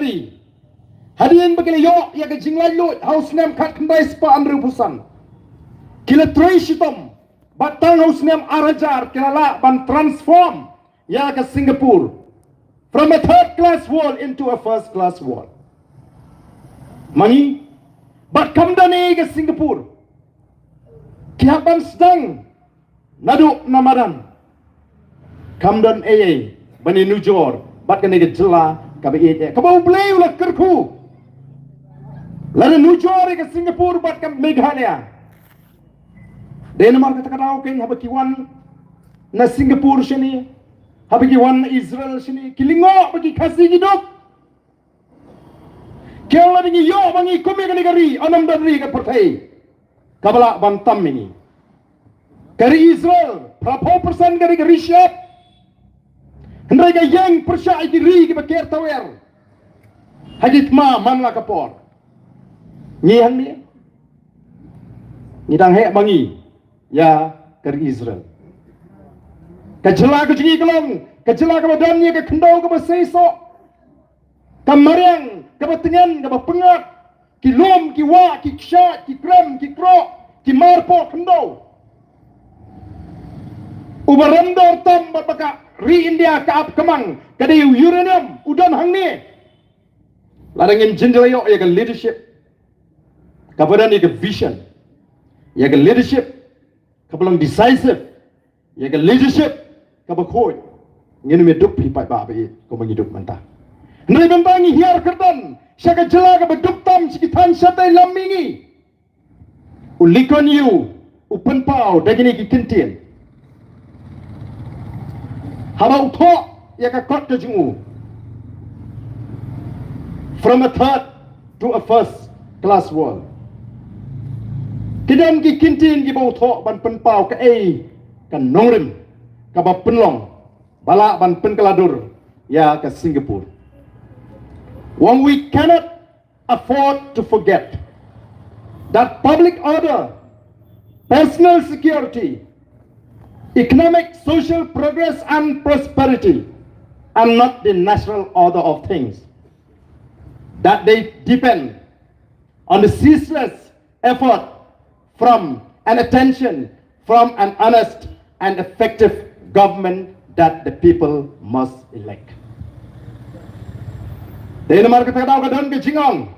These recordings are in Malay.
negeri. Hadirin begini yo ya ke jinglai lut haus nem kat kendai spa andru pusan. Kila trisitom batang haus nem arajar kila la ban transform ya ke Singapore from a third class world into a first class world. Mani bat kamdani ke Singapore. Kihaban sedang naduk namadan. Kamdan bani nujor bat kene ke jela kabe kabau bleu la kerku lada nujor ke Singapore bat kam Meghalaya Denmark kata kadau ken habaki wan na Singapore sini habaki wan na Israel sini kilingo bagi kasih hidup kau lagi ni yo bangi kumi ke negeri anam dari ke partai kabala bantam ini kari Israel berapa persen kari Rishab Hendai ka yang persyai diri ke bakir tawer. Hajit ma manla kapor. Nyihan ni. Nidang hek bangi. Ya ke Israel. Kajela ke jingi kelong. Kajela ke badannya ke kendau ke basesok. Kamariang ke batengan ke bapengat. Ki lom, ki wa, ki kshat, ki krem, ki krok. Ki marpo kendau. Ubarandor tam bapaka. Ri India ke ap kemang kada uranium udan hang ni ladangin jendelayo ya ke leadership kapadan ya ke vision ya ke leadership kapalang decisive ya ke leadership kapakoi ngene me dup pipat ba be ko mangidup manta ndai bantangi hiar kerdan syaga jela ka bedup tam sikitan satai lamingi ulikon you upen pau dagini ki kintin Habau thok ya ka kot ke jungu. From a third to a first class world. Kidan ki kintin ki bau thok ban pen pau ka kan nongrim ka ba penlong bala ban pen keladur ya ke Singapore. One we cannot afford to forget that public order, personal security, economic, social progress and prosperity are not the natural order of things. That they depend on the ceaseless effort from and attention from an honest and effective government that the people must elect. Denmark kata daw kadon ke jingong.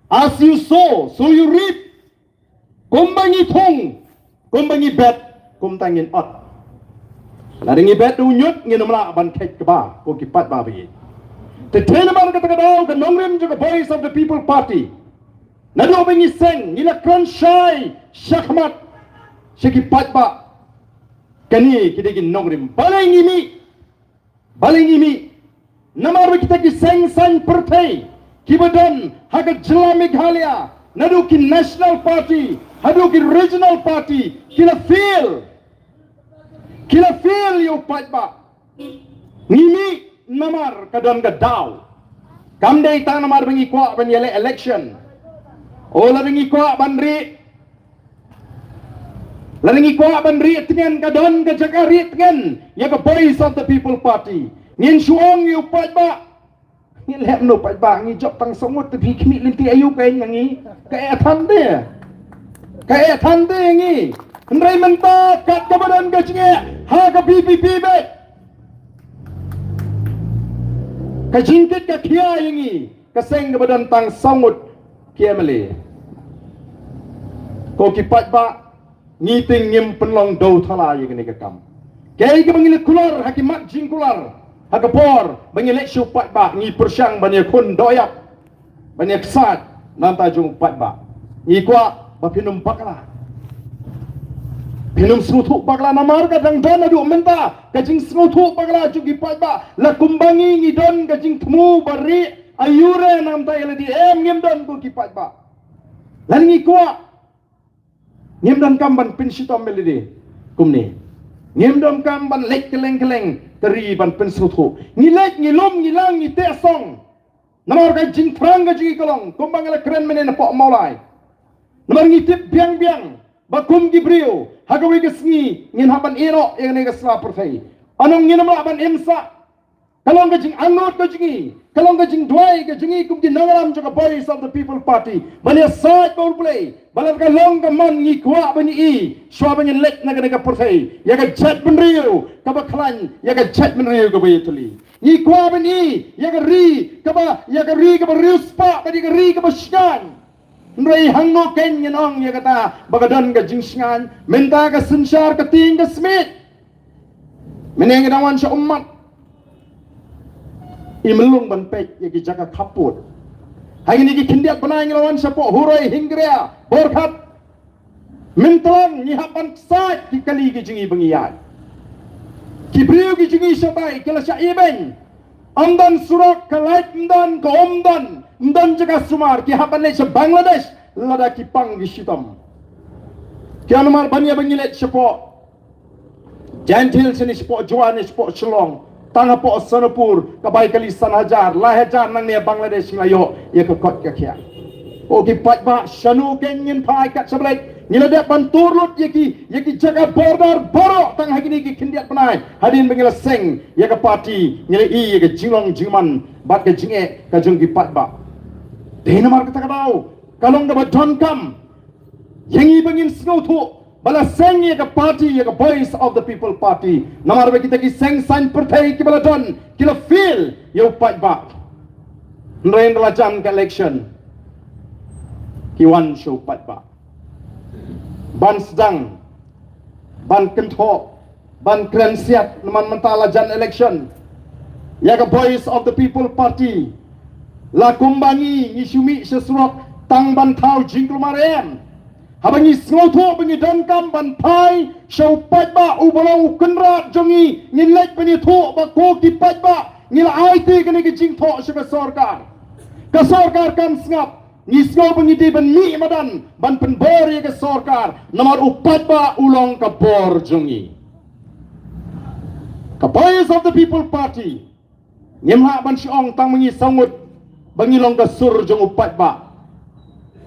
As you sow, so you reap. Kumbangi thong, kumbangi bet. Kum tangin ot. Laringi bet unyut ngin mala ban kek ba ko kipat ba bi. Te tenaman kata kadau ke nongrim juga voice of the people party. Nado bengi seng ila kran shai shakmat shikipat ba. Kani kidegin nongrim baling imi namar kita ki seng sang partai kibadan haga jela Meghalaya nado ki national party hadu ki regional party kila feel you pat ba ngimi namar kadon gadaw kamdei ta namar bengi kwa ben yele election ola bengi kwa banri laringi kwa banri tingen kadon ka jakari tingen ya ka voice of the people party ngin suong you pat ba ngin lep no pat ba ngi job tang songot tapi kimi linti ayu kain ngi ka thande ngi Ndrai menta kat kabadan ka chinge ha ka PPP be ka jingkit ka khia yingi ka seng kabadan tang songut kiamale ko kipat ba ngiting ngim penlong do thala yingi ka kam kei ka bangile kular hakimat jingkular hakapor bangile syupat ba ngi persyang bani kun doyak bani ksat nanta jung pat ba ngi kwa ba pinum pakla Pinum smutu bakla namar ka dang dana du menta kajing smutu bakla jugi pajba la kumbangi ngidon kajing temu bari ayure nam ta yele di ngim don bu ki pajba lalingi kwa ngim don kamban pin sitom melidi kumni ngim don kamban lek keleng teri ban pin smutu ngilek ngilum ngilang ngite song namar kajing frang kajing kolong kumbang la keren menen pok maulai namar ngitip biang bakum gibriu hagawi gesngi ngin haban iro yang ne gesla pertai anong ngin ma ban imsa Kalong ka jing angot ka jingi. Kalong ka jing dway ka jingi kum di nangaram joka Voice of the People Party. Bani side ball play. Balar ka long ka man ngi kwa bani i. Shwa bani lek na ka portay. Ya ka chat ben riu ka ba klan. Ya ka chat ben riu ka ba yutuli. Ngi kwa bani ya ka ri ka ba riu spa bani ka ri ka ba shan. Nrei hango ken nong ya kata bagadan ka jing shan. Menta ka sensyar ka ting ka smith. Meneng dawan sa umat. Imelung ban pek yaki jaga kaput. Hari ini kindiak benai ngelawan siapa hurai hinggria borkat. Mentelang nyihapan sat ki kali ki jingi bengiat. Ki beriu ki jingi sabai kala sya ibeng. Amdan surak kalait mdan ka omdan mdan jaga sumar ki hapan le Bangladesh lada ki pang ki sitam. Ki anumar banya bengilet siapa. Gentil sini siapa juan siapa Shillong. Tanga po Sonopur, kabay kalisan hajar, lahajar nang niya Bangladesh ngayo, ya kakot kakya. O kipat ba, syanu kenyin pai kat sebelah, ngiladak banturlut yaki jaga border borok tang hagini ki kindiat penai, hadin bengila seng, ya ka parti, ngilai ya ka jinglong jingman, bat ka jinge, ka jung kipat ba. Denamar kata kadau, kalong dapat John Kam, yang i bengin sengautu, bala seng ya ka party ya ka Voice of the People Party namar ba kita ki seng san pertai ki bala don kila feel ya upat ba nrain la jam ka election ki wan show upat ba ban sedang ban kentho ban krensiat naman mentala jan election ya ka Voice of the People Party la kumbangi ngisumi sesuak tang ban thau jingklumarem Habangi sengoto bengi dankam bantai syau pajba ubalau kenrat jongi ngilek bengi to ba ko ki pajba ngila IT kene ki jing to syaka sorkar ka sorkar kan sngap ngisgo bengi di ben mi madan ban penbor ye ka sorkar nomor upajba ulong ka bor jongi ka Voice of the People Party ngimha ban syong tang mengi sangut bengi long ka sur jong upajba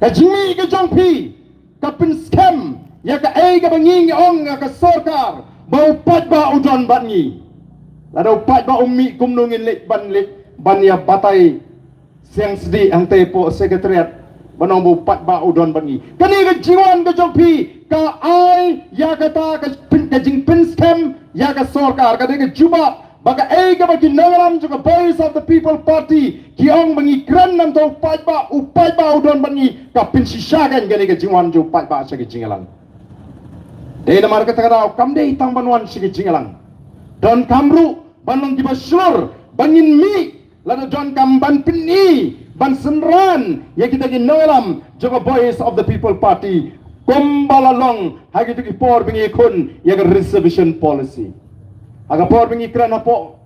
ka jimi ka jong pi kapin scam ya ka ay ka banging ong ka sorkar bau pat ba udon bangi lado pat ba ummi kumnungin lek ban ya batai siang sedi ang tepo sekretariat banong bau pat ba udon bangi kani ka jiwan ka jongpi ka ay ya kata ka jing pin scam ya ka sorkar ka de juba baka ay ka bagi nangaram juga Voice of the People Party kiong bangi kran nam to upat ba udon bangi ka pin sisyagan gani ka jingwan jo upat ba sa jingalang de namar ka takadaw kamde itang banwan sa jingalang don kamru banong di baslur bangin mi lada don kam ban pinni ban senran ya kita gi nangaram juga Voice of the People Party kumbalalong hagi tu por bangi kun ya ka reservation policy aga por bingi krana po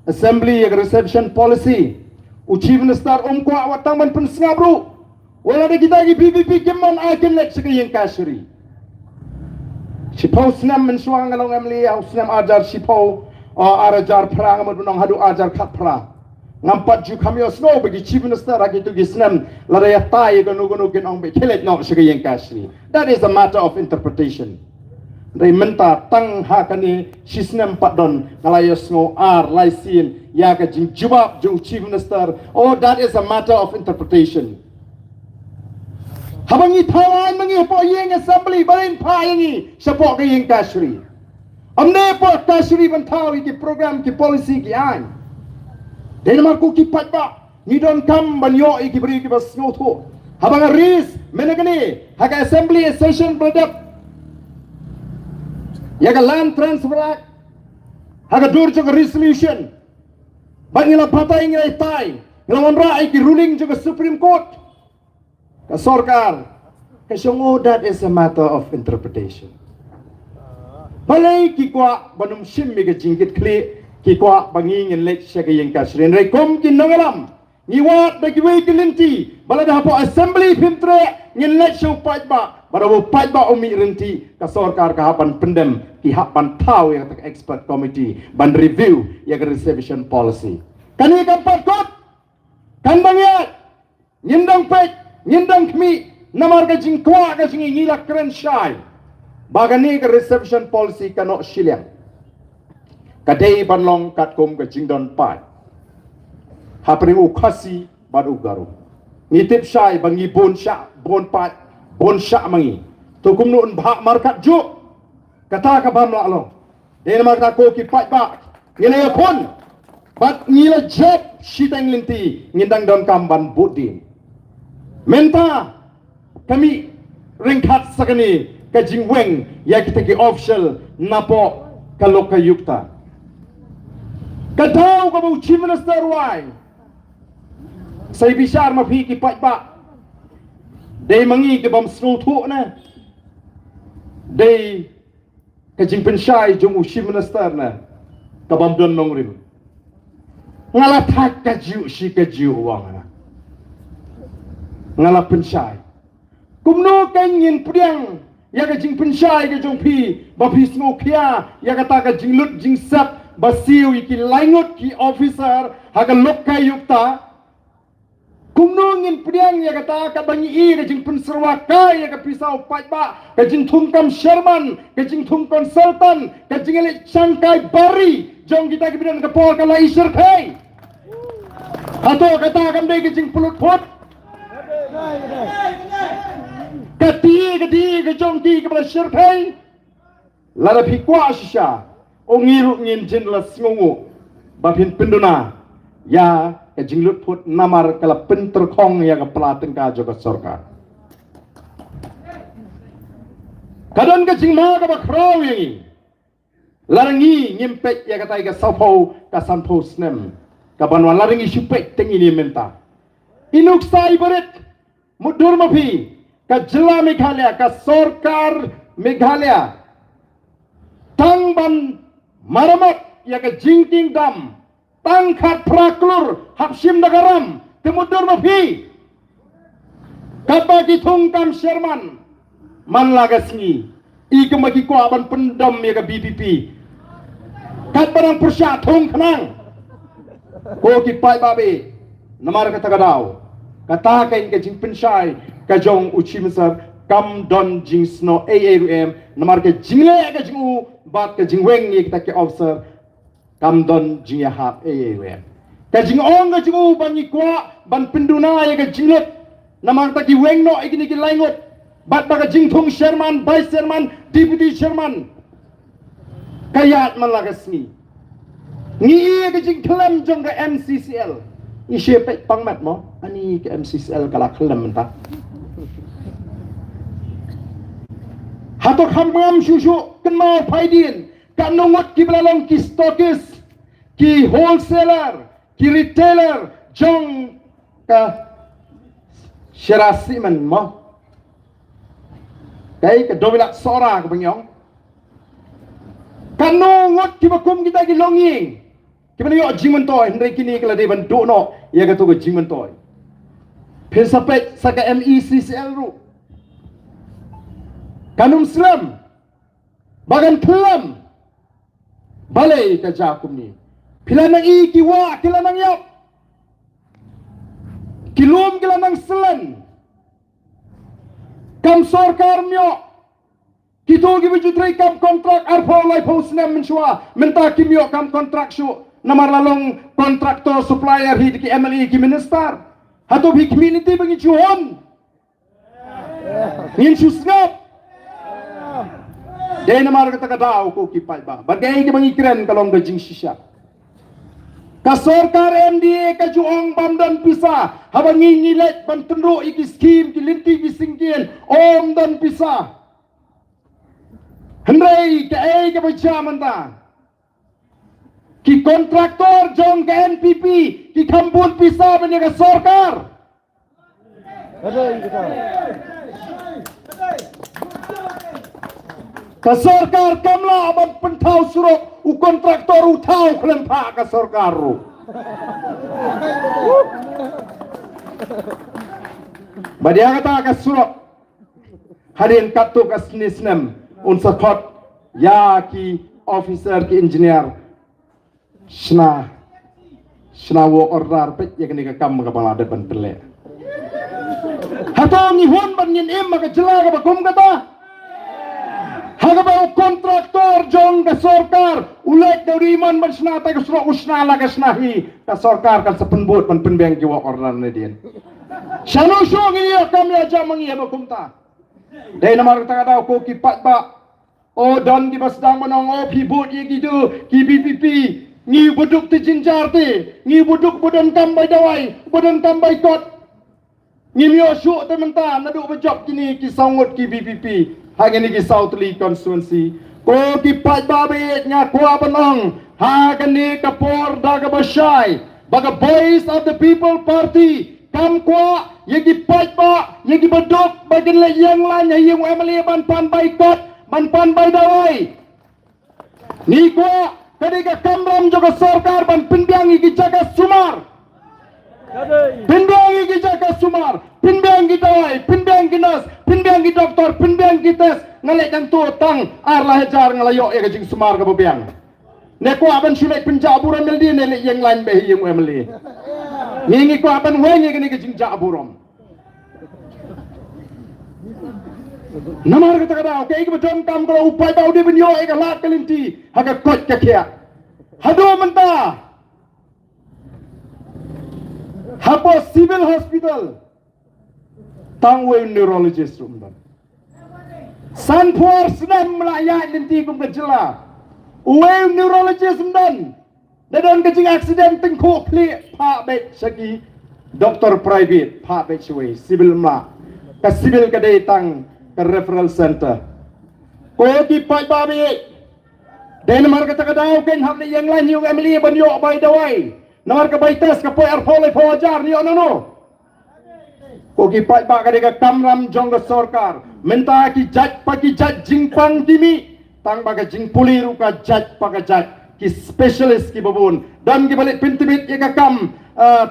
assembly aga reception policy chief minister kwa watang man pun sngabru wala de kita gi PPP kimon akin let sa kayeng kashri sipaw snam men suang ngalong amli au snam ajar sipaw arajar prang mo bunong hadu ajar khat pra ngampat ju kami osno bagi chief minister agi tu gi snam la ya tai gonu kin ong be kelet no sa kayeng kashri that is a matter of interpretation Dari menta tang hakani sistem padon ngalayos ngo laisin ya ka jing jubab jung chief minister that is a matter of interpretation habangi thawan mangi po yeng assembly barin pa yengi sapo ka yeng kashri amne po kashri ban thawi ki program ki policy ki an denmar ku ki patba ni don kam ban yo ki bri ki bas ngo tho habang ris menagani haka assembly session product Yaga land transfer act, haga durjo ka resolution, bangila patay nga itay, ngelawan raay ki ruling jo ka Supreme Court, ka sorkar, kasyong that is a matter of interpretation. Balay ki kwa banum shimmi ka jingkit kli, ki kwa bangingin lek siya ka yung kasrin, ray kom kinangalam, niwat bagiway kilinti, balada hapo assembly pimtre, ngilek siya upay ba, Barabu pajba umi renti ka sorkar ka hapan pendem ki hapan tau yang tak expert committee ban review ya ka reservation policy. Kani ka pakot kan bangyat nyindang pek nyindang kmi namar ka jingkwa ka jingi ngila kren syai. Bagani ka reservation policy kano silyang. Kadai ban long kat kum ka jingdon pat. hapring ukasi badu garu ngitip syai bangi bon pat bon syak mangi tukum nun bhak markat juk kata ka bam la lo den mak ta ko ki pat ba ngile pun bat ngila job shitang linti ngindang don kamban budin menta kami ringkat sakani ka jingweng ya kita ki official napo kaloka yukta kadau ka bu chief minister wai sai bishar ma phi ki pat ba dei mangi ke bam snu thu na dei ka jing penshai jong u chief minister na ka bam don nong rim ngala thak ka jiu shi ka jiu wang na ngala penshai kumno kan yin priang ya ka jing penshai ka jong phi ba phi snu khia ya ka ta ka jing lut jing sap ba siu ki laingot ki officer ha ka lok kai yukta kumno ngin priang ya kata ka bangi I ka jing penserwa kai ya ka pisau pat ba ka jing thungkam sherman ka jing thung consultant ka jing ele changkai bari jong kita ki bidan ka pol ka lai sir kai ato kata kam dei ka jing pulut phot kati ka jong ki ka bala sir kai lara phi kwa shisha ongiru ngin jin la sngungu ba phin penduna ya ka jinglut put namar kala pinter khong ya ka pelaten ka joga sorka kadon ka jingma ka bakrau yangi larangi ngimpek ya ka tai ka sapo ka sanpo snem ka banwan larangi supek tengi ni menta inuk sai berit mudur mapi ka jila Meghalaya ka sorkar Meghalaya tangban maramat ya ka jingking dam tangkat praklur hapsim nagaram temudur mapi kabagi thungkam sherman man lagasni I kemagi ko aban pendam ya ka BPP kat barang persya thung khanang ko ki pai babe namar kata kadau kata kain ka jing penshai ka jong uchi mesar kam don jing sno AAUM namar ka jingle ka jingu bat ka jingweng ni kita ki officer kam don jing ya hap AAUM ka jing ong ka jingu ban ni kwa ban penduna ya ka jinglet namar ta ki weng no ikini ki laingot bat ba ka jing thung chairman vice chairman deputy chairman kayat malagasni ni ka jing klam jong ka MCCL I shepe pangmat mo ani ka MCCL kala klam ta hato khamam shushu kenal faidin kanungot ki belalong ki stokis ki wholesaler ki retailer jong ka syarasiman mo kay ka dobilak sora ka bangyong kanungot ki bakum kita ki longing ki banayo jimentoy hendai kini kala de bandu no ya ka to ka jimentoy pesapet saka MECCL ru kanum slam bagan pelam balai ka jakum ni pilanang I kiwa kilanang yap kilum kilanang selan kam sorkar myo kito gi bijutrai kam kontrak arpo lai posnem menshua menta kimyo kam kontrak shu namar lalong kontraktor supplier hi ki MLE ki minister hato bi community bangi chuhon ngin susngap dai namar kata kadau ko ki pai ba bagai ki bangi kren kalong dojing shisha ka sorkar MDA ka juong bamdan pisa habangi ngilet ban tenro iki skim ki linti ki singkien om dan pisa hendrai ka ai ka bacha manta ki kontraktor jong ka NPP ki kampun pisa ban ka sorkar ka sorkar kamla aban pentau surok u kontraktor u tau klempa ka sorkar ru badia kata ka surok hadin katu ka snisnem un sakot ya ki officer ki engineer shna wo order pet ya kini ka kam ka bala depan pele hato ni hon ban yin em ka jela ka bakum kata Hagabau kontraktor jong ke sorkar ulek dari iman bersna tay ke surah usna la kesnahi ke sorkar kan sepenbut man penbeng jiwa orlan nedien. Shanu shong ini kami aja mengi bakumta. Dai namar ta kada ko ki pat ba o don di basdang manong o pibut ye gitu ki BPP ngi buduk ti jinjar ti ngi buduk bodan kambai dawai bodan kambai kot ngi mio syu te menta nadu bejok kini ki sangut ki BPP hang ini ki South Lee constituency ko ki pat ba be nya kwa banong ha kani kapor daga basai baga voice of the people party kam kwa yegi pat ba yegi bedok bagen le yang lan yang emali ban pan bai kot ban pan bai dawai ni kwa ketika kamram juga sorkar ban pindangi ki jaga sumar pindangi ki jaga sumar pindangi dawai pindangi nas pindangi doktor pindangi tes ngalek jang tu tang ar lah jar ngalayo e jing sumar ka bobiang ne ko aban sulek penjaburan meldi ne yang lain be yang emali ngingi ko aban wengi kini ke jing jaburam namar kata kada ke ik beton kam kalau upai bau di benyo ek lat kelinti haga kot ke kia hado menta hapo civil hospital tangwe neurologist rumdan sanpor senam melayak linti kum kejela uwe neurologist rumdan dan kecing accident tengkuk klik pak bet segi doktor private pak bet shwe civil mla ke civil kedai tang ke referral center ko ki pai babi den mar kata kadau ken hak yang lain yung emily banyo bai dawai nomor ke bai tes ke poi arpole fojar ni ono ko ki pai ba ka kamram jong sorkar menta ki jaj pagi jaj jingpang dimi tang baga jing puli ruka jaj paga jaj ki specialist ki babun dan ki balik pintimit ye ka kam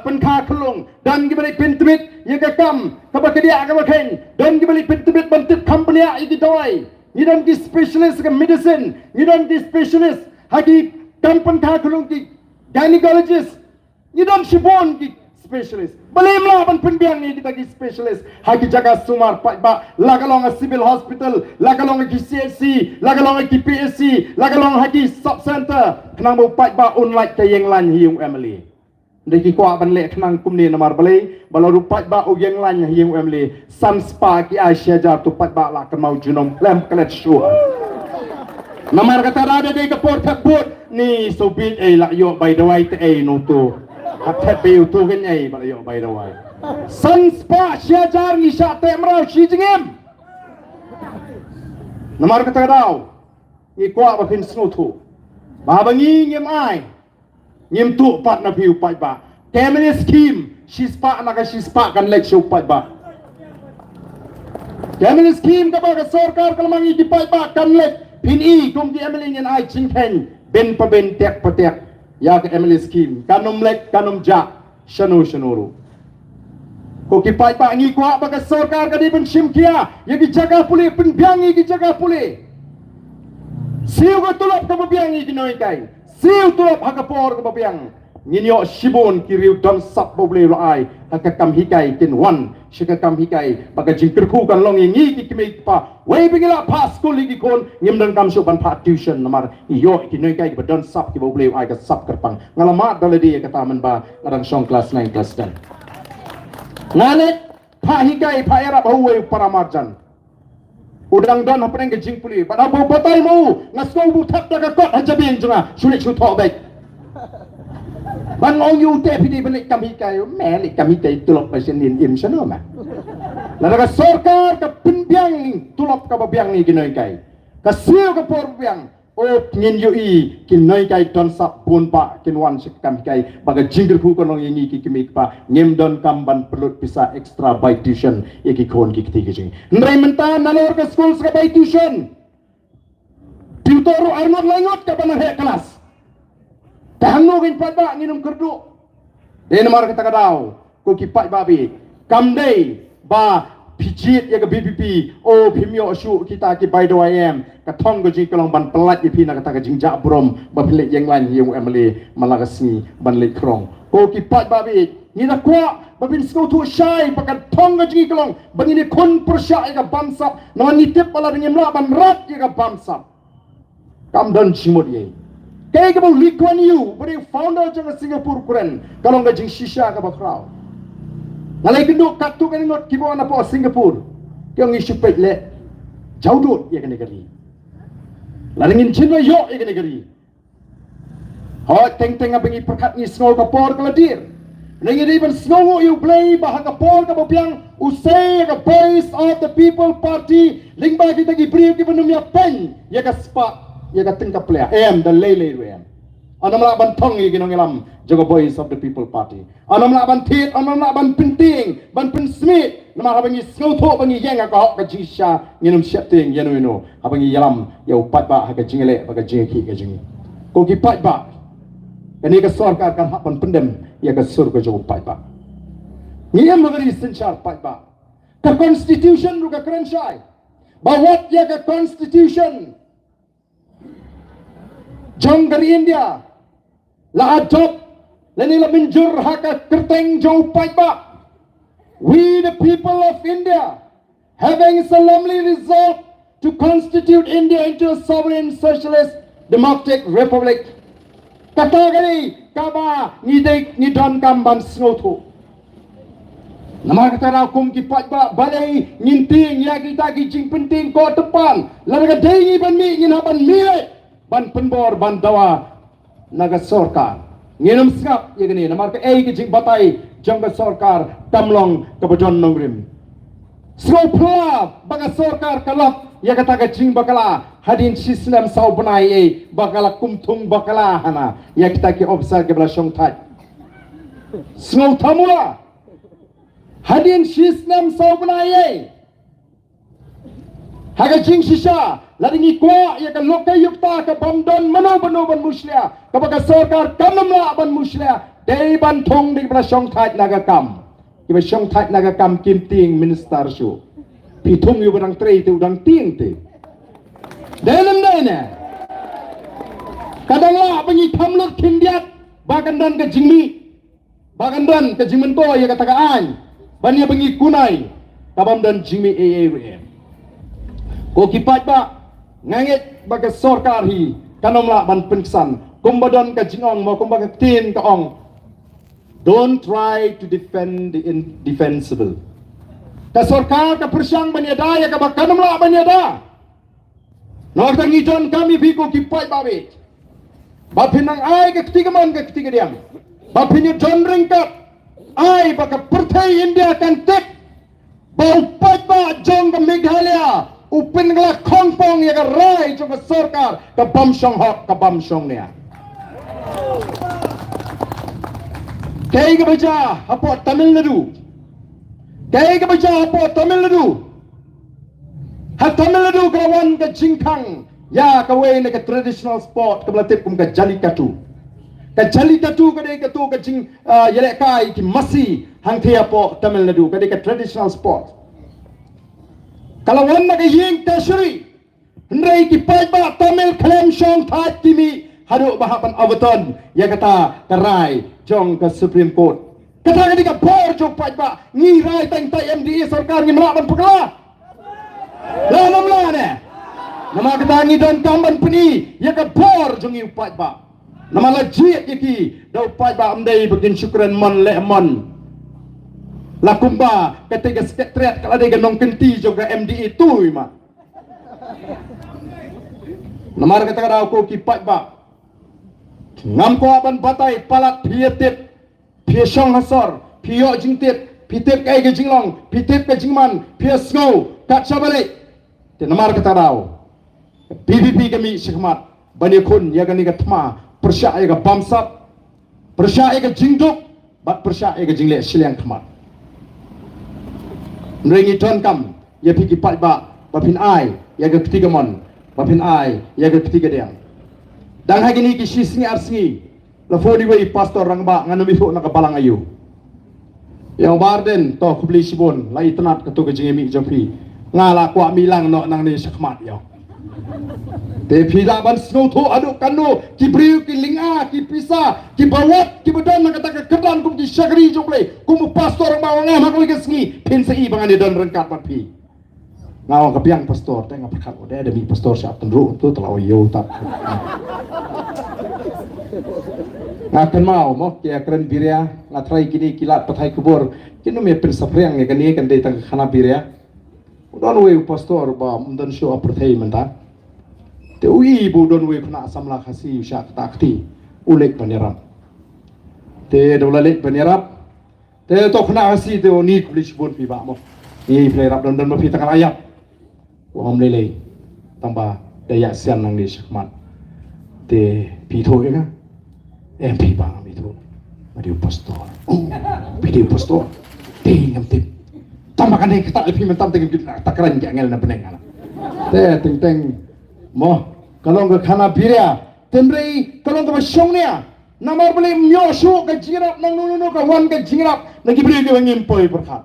penkha khulung dan ki balik pintimit ye ka kam ka dia ka bakhen dan ki balik pintimit bantit company ai ki doi ni dan ki specialist ka medicine ni dan ki specialist hagi kam penkha khulung ki gynecologist ni dan shibon ki specialist balim la ban penbiang ni kita ki specialist hagi jaga sumar pak ba lagalong a civil hospital lagalong ki CSC lagalong ki PSC lagalong hagi sub center kenang bu pak ba unlike ke yang lan hiung Emily deki ko ban le kenang kumni namar balai balaru pak ba o yang lan hiung Emily sam spa ki Asia jar tu pak ba la kemau junom lem kelet shu namar kata rada de kapor takut ni sobit la yo by the way te no tu Hakat biu tu kan nyai balayo by the way. San spa syajar ngisha temrau si jengem. Namar kata dau. Ni kwa bakin snutu. Babangi ngem ai. Ngem tu pat na piu pat ba. Kemene scheme si spa na ka si spa kan lek shu pat ba. Kemene scheme ka ba ka sorkar kalmangi di pat ba kan lek pin i kum di emeli nyen ai chingken ben pa ben tek patek. Ya ke Emily scheme kanum lek kanum ja shanu shanuru ko ki pai pa ngi kwa ba ka sarkar ka di ben shim kia ye ki jaga puli pen biangi ki jaga puli siu ko tulap ka biangi ki noi kai siu tulap ha ka por ka biang nginyo shibon ki riu don sap bo ble ai ha ka kam hikai kin wan shika kam hikai ba ka jingkir khu kan long ngi ki kimi pa wei bingila pas ko li ki kon ngim dan kam shu ban pa tuition namar yo ki noi kai ba don sap ki bo ble ai ka sap kerpang ngalamat daladi ka taman ba ngarang song class 9 class 10 ngalet pa hikai pa era ba wei paramarjan udang don hapeng ke jing puli ba bo batai mau ngasko bu thak da ka kot ha jabin junga sulit chu tho baik ban ngong yu te pidi balik kami kayo melik kami kay tulok pa sinin im sana ma lada ka sorkar ka pinbiang tulok ka babiang ni ginoy kay ka siyo ka por biang o ngin yu i kinoy kay don sap pun pa kinwan sik kami kay baga jingir ku konong yingi ki kimik pa ngim don kamban pelut bisa extra by tuition iki kon ki kiti jing ndray menta nalor ka schools ka by tuition tutor arnot langot ka banang he kelas Tahangu kin pada nginum kerdu. Dia namar kata kadau. Ko kipai babi. Kamdei ba pijit ya ke BPP. Oh pimyo syu kita ki by the YM. Katong ko jing kolong ban pelat ipi na kata ka jing jabrom ba pelik yang lain yang Emily malakasni ban lek krong. Ko kipai babi ni da kwa babin sko tu shai pakat thong ga jingi kalong bangi ni khun persya ga bamsap na ni tip pala ringim la ban rat ga bamsap kam don chimot ye kay ga Lee Kuan Yew bari founder jang Singapore kuren kalong ga jing shisha ga bakrao ngalai kenduk katu kan ngot kibo na po Singapore kyong isu pet le jaudut ye kan negeri laringin chinwa yo ye kan negeri ho teng abangi perkat ni sngo ka por kaladir ringin even sngo you play bah ka por ka bopiang usai ka base of the people party lingba kita gi priu ki benum ya pen ya ka spa ya ka tengka play am the lele ram anamla ban thong ye ginong elam jaga voice of the people party anamla ban thit anamla ban pinting ban pin smith nama abangi sngo tho bangi yang ka hok ka jisha nginum setting yenu ino abangi yalam ya upat ba ha ka jingele ba ka jingki ka jingi ko ki pat ba kani ka sarkar kan hapan pendem ya ka sur ka jo pat ba ngiem magari senchar pat ba ka constitution ru ka krenshai ba what ya ka constitution jong dari India la adopt lani la minjur haka kerteng jo pat ba we the people of India having solemnly resolved to constitute India into a sovereign socialist democratic republic kata gani kaba ni don kamban snotho nama kata ra kum ki pat ba balai nginting ya kita ki jing penting ko depan laraga dei ban mi ngin ban mi ban penbor ban dawa naga sarkar nginum skap ye gani nama ka ki jing batai jangga sarkar tamlong kabajon nongrim Sropla baga sarkar kalap ya kata ka jing bakala hadin sistem sau benai bakala kumtung bakala hana ya kita ki observe ke belasong thai snow tamula hadin sistem sau benai haga jing sisa ladingi kwa ya ka lokai yukta ka bamdon mano bano ban muslia ka baga sarkar kamla ban muslia dei ban thong di belasong thai naga kam iba song thai naga kam kim ting minister shu pitung yu barang trei tu udang ting te dalam dana kadanglah bengi thamlut kindiat bagandan ke jingmi bagandan ke jingmento ya kata ka an bania bengi kunai kabam dan jingmi AAWM ko kipat ba ngangit baga sarkar hi kanomla ban pengsan kumbadan ka jingong mo kumbaga tin ka ong don't try to defend the indefensible ka sarkar ka persyang baniada ya ka kanomla baniada Nak tangitan kami biko kipai babi. Bapinang ai ke ketiga man ke ketiga diam. Bapinnya John Ringkat ai baka partai India kan tek. Bau pat ba jong ke Meghalaya. Upin ngala kongpong ya ke rai jong ke sarkar ke bamsong hok ke bamsong nia. Kaya ke baca apa Tamil Nadu. Kaya ke baca apa Tamil Nadu. Tamil Nadu kawan ke jingkang ya kawan ke traditional sport ke belatip kum ke jalikatu ke dei ke tu ke jing yelek kai ki masi hang thia po Tamil Nadu ke dei ke traditional sport kalau wan ke ying tashri ndai ki pai ba Tamil claim song that kimi hadu bahapan avaton ya kata karai jong ke Supreme Court kata ke dika por jong pai ba ngi rai tang tai MDA sarkar ngi melaban pekala Lama melane, nama ketangi dan kamban peni, ya ke por jungi upat ba. Nama lajit iki, da upat ba amdai begin syukran mon le mon. Lakumba ketika sekretariat kalau ada genong kenti juga MDA tu ima. Nama kata kau ko kipat ba. Ngam ko aban batai palat pietip, piesong hasor, piok jingtip, pitip kai ke jinglong, pitip ke jingman, pies ngau, kat sabalik. Namar kata rau PPP kami syekmat bani kun ya gani gatma persya ya ga bamsap persya ya ga jingduk bat persya ya ga jingle siliang khmat nrengi ton kam ya piki pat ba bapin ai ya ga ketiga mon bapin ai ya ga ketiga dia dang hagini ki sisngi arsingi la fodi wei pastor rangba nganu bisu na kabalang ayu yang barden to kubli sibon lai tenat ketu ga jingemi jopi ngala kwa milang no nang ni syakmat yo Te pida ban snow tho aduk kanu ki briu ki linga ki pisa ki bawat ki badan na kata kedan kum ki syagri jokle kum pastor bawang ngah mak ke sengi pin sei bangane dan rengkat mat pi ngawang kepiang pastor tengah perkat ode ada mi pastor siap tenru tu telau yo tak ngakan mau kia keren biria ngatrai kini kilat patai kubur kini me pin sapriang ya kani kan dei tang khana biria don we pastor ba mundan show aparthei menta te ui bu don we khna samla khasi syak takti ulek panerap te dola lek panerap te to khna khasi te oni kulis bon pi ba mo ni play rap don ma pi tang ayat om lele tambah daya sian nang di syakmat te pi tho ya pi ba mi tho mari pastor pi pastor te ngam te tambah kan kita pi mentam te takran ngel na beneng te ting ting mo kalau ke khana biria temrei kalau ke syongnya namar beli myosho ke jingrap nang nunu ke wan ke jingrap lagi beri ke ngim poi berkat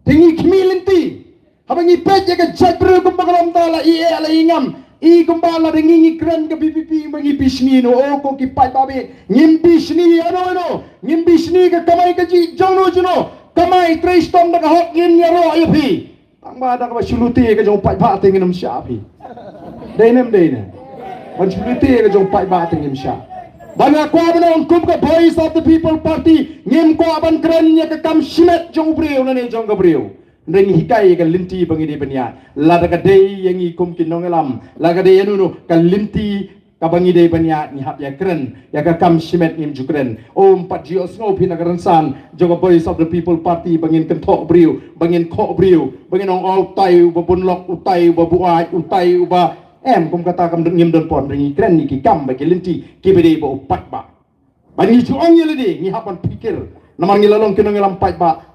tingi kimilinti habangi peje ke chat beri ke bagalam tala ala ingam I kumbala ringi kren ke BPP mangi bisni no o ko ki pai babe ngim bisni ano ngim bisni ke kamai ke ji jono juno kamai tristom da hok ngin yaro ayi tangba da ka suluti ke jong pai ba tingin sya pi Dainem Mansuluti ke jong pai ba tingim sya bana ko abana kum ke voice of the people party ngim ko aban kren nya ke kam shimet jong breu na ne jong ga breu Ring hikai ke linti bangi di benya lada ka dei yang ikum kinongelam laga dei anu ka linti ka bangi di benya ni hap ya keren ya ka kam shimet nim jukren pat jio snow pinagaran san joga voice of the people party bangin kentok briu bangin kok briu bangin ong all tai babun lok utai babuai utai uba kum kata kam ngim don pon ring keren ni ki kam bagi linti ki bede ba upat ba bani juang ye ledi ni hapan pikir namar ngilalong kinongelam pat ba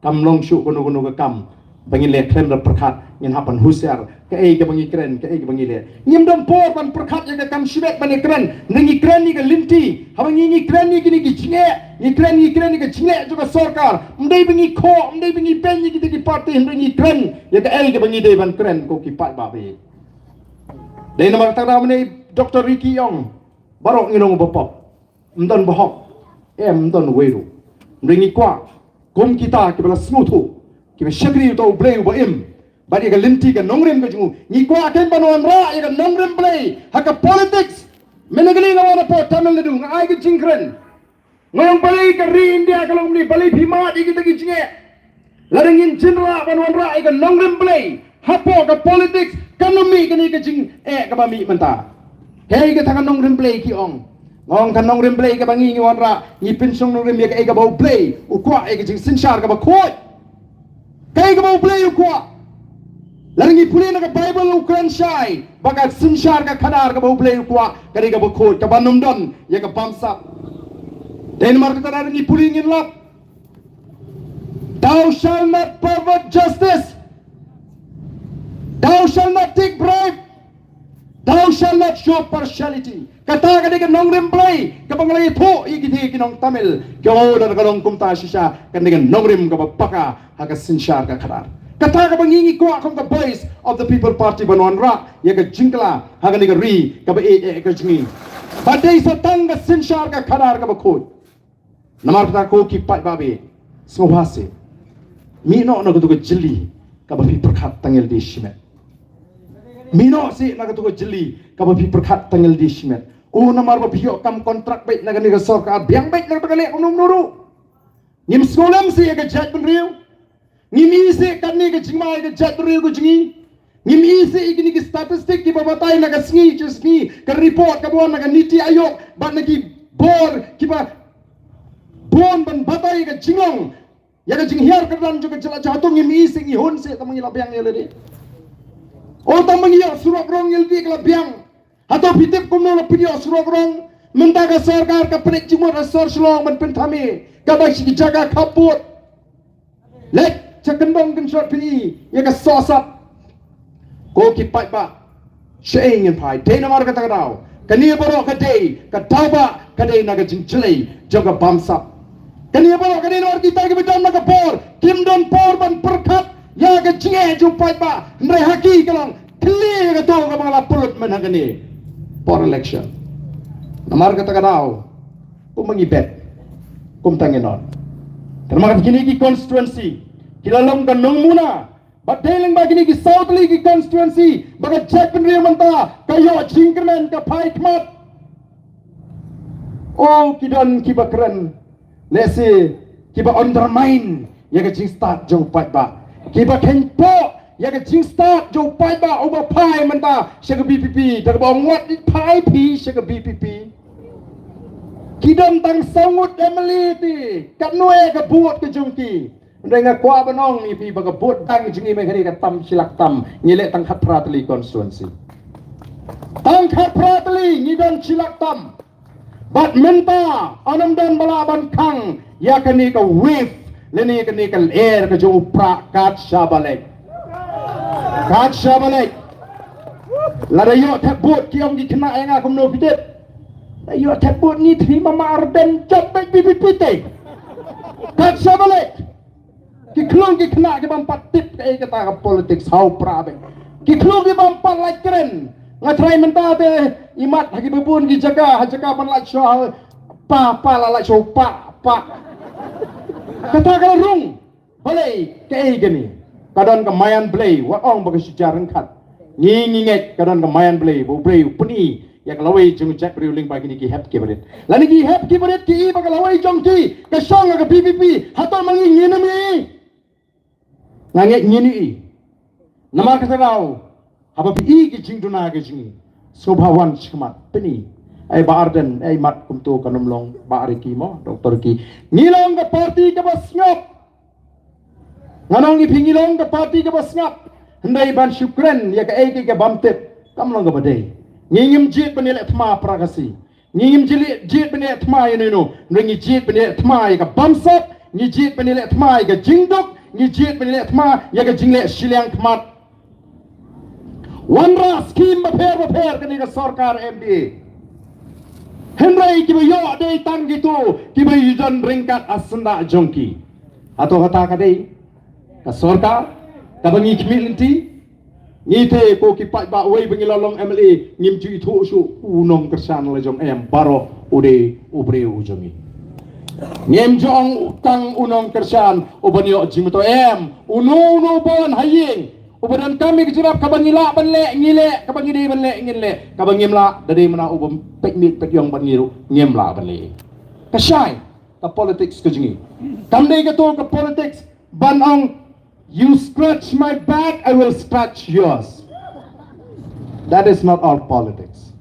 kam long shu kono ke kam bangin le kren da perkat ngin hapan husiar ke ke bangi kren ke bangi le ngim dom por pan perkat ya ke kam shibet bani kren ngi kren ni ke linti habangi ni kren ni ki chinge ni kren ni ke chinge juga sarkar mdai bangi ko mdai bangi pen ni ki party ngi kren ya ke bangi dei ban kren ko ki pat ba be dei namar ta ramne Dr. Ricky Yong barok nginong bopop mdon bohok mdon weru ngi kwa kum kita ke bala smutu ke syagri to bleu ba badi ga linti ga nongrem ga jungu ni ko aken banon ra ya ga nongrem blei haka politics menegali ga wana po tamil nadu ngai ga jingkren ngoyong balai ka ri india kalau ni balai bhima di kita gi jinge laringin jinra banon ra ga nongrem blei hapo ga politics kanomi ga ni ga jing ga ba mi menta hei ga tangan nongrem blei ki ong ngong kan nong remplay ka bangi ngi wanra ni pinsong nong rem ka bau play ukwa e jing sinshar ka ba khoi kai ka bau play ukwa laringi puli na ka bible ukran shai baka sinshar ka khadar ka bau play ukwa kari ka ba khoi ka banum don ya ka bamsa denmark ka laringi puli ngin lap thou shall not pervert justice thou shall not take bribe thou shall not show partiality kata ka dengan nong remplay kapag lagi tho igiti kinong tamil kyo dan kalong kumta shisha kan dengan nong rem ka baka haka sinshar ka khadar kata ka bangingi ko akong the voice of the people party banon ra ya ka jingkla haka ni ka ri ka ba ka jingi badai satang ka sinshar ka khadar ka bakhot namar pata ko ki pat babe sohase mi no na ko jili ka ba fi prakhat tangel di shimet Mino si nagatugo jeli kaba pi perkat tanggal di shimet namar ba pio kam kontrak baik nagani ga sarkar biang baik nag tagale unum nuru ngim skolam si ga jat ben riu ngim isi kanni ga jingma ga jat riu go jingi ngim isi igini ki statistik ki babatai naga sngi ka report ka bon naga niti ayok ba nagi bor ki ba bon ban batai ga jingong ya ga jing hiar ka dan juga jela jatung ngim isi ngi hon se tamangi labiang yele O tamangiya surak rong yeldi kala biang atau pitip kumno la pidio surak rong mentaga sarkar ka penek jimot asor slong man pentami ka basi jaga kaput lek cakendong kan shot pini ya ka sosap ko ki pai ba sheng en pai de namar ka tagaw kani boro ka de ka tauba ka de naga jinglei jaga bamsap kani boro ka de nor kita ke bedam naga por kim don por ban perkat ya ke jinge ju pai ba ndai haki kalong kli ke to ka mga lapulot man hagani for election. Namar kata kadao, kumangibet, kumtanginon. Terima kasih ki constituency, kilalong kanong muna. But dealing bagi ki South League constituency, baga Japan manta kayo jingkerman ka paikmat. Oh kidan kiba keren, lesi kiba undermine, ya ka jing start jong pat ba. Kiba kenpo, ya ka jing start jong pat ba over pai manta, siya ka BPP, daga bang what pai pi siya ka BPP. Kidan tang sangut Emily ti, kanue ka buot ka jongki. Dengan kuah benong ni pi baga buot tang jingi mekani ka tam silak tam, ngile tang khat pratli constituency. Tang khat pratli ngidon silak tam. Bat menta anam dan balaban kang ya kani ka wave leni kani ka air ka jo pra kat shabalek ladayo tebut kiong di kena yang aku no pidet layo tebut ni terima marden job baik bibit kat shabalek ki klong ki kena ki bampat tip ka kata ka politics how prabe ki klong ki bampat like keren ngatrai menta te imat hagi bebun gi jaga pan la show pa la show pa kata kalau rung boleh kei gini kadang kemayan play wa ong bagi sejarah kat nginget kadang kemayan play bo play puni ya kalau jung cek briuling bagi ni ki hap ki badet lani ki hap ki badet ki bagi lawai jong ki ka song ga PPP hatol mangi nginami nganget ngini nama kata kau apa pi ki jingduna ke jingi sobhawan shikmat peni ai barden ai mat kumtu kanumlong baari ki mo doktor ki ngilong ke parti ke basngap nganong ni pingilong ke parti ke basngap hendai ban syukran ya ke ai ke bamtet kamlong ke badai ngingim jit benile thma prakasi ngingim jit benile thma yeneno ngi jit benile thma ya ke bamsat ngi jit benile thma ya ke jingdok ngi jit benile thma ya ke jingle shiliang thmat Wanra scheme beper kini ke sarkar MD. Henry kiba yo day tang gitu kiba yudan ringkat asenda jongki. Atau kata kadai ke sarkar kabangi kimilinti ngite ko kipat ba wei bengilolong MLA ngimju itu su unong kersan le jong baro ude ubre ujongi. Ngimjong tang unong kersan ubanyo jimuto uno bon haying ubadan kami kejurap kabangila banle ngile kabangide banle ngile kabangimla dari mana ubam pekmit pekyong bangiru ngemla banle kasai ka politics kejingi kamde ka to ka politics banong you scratch my back I will scratch yours that is not our politics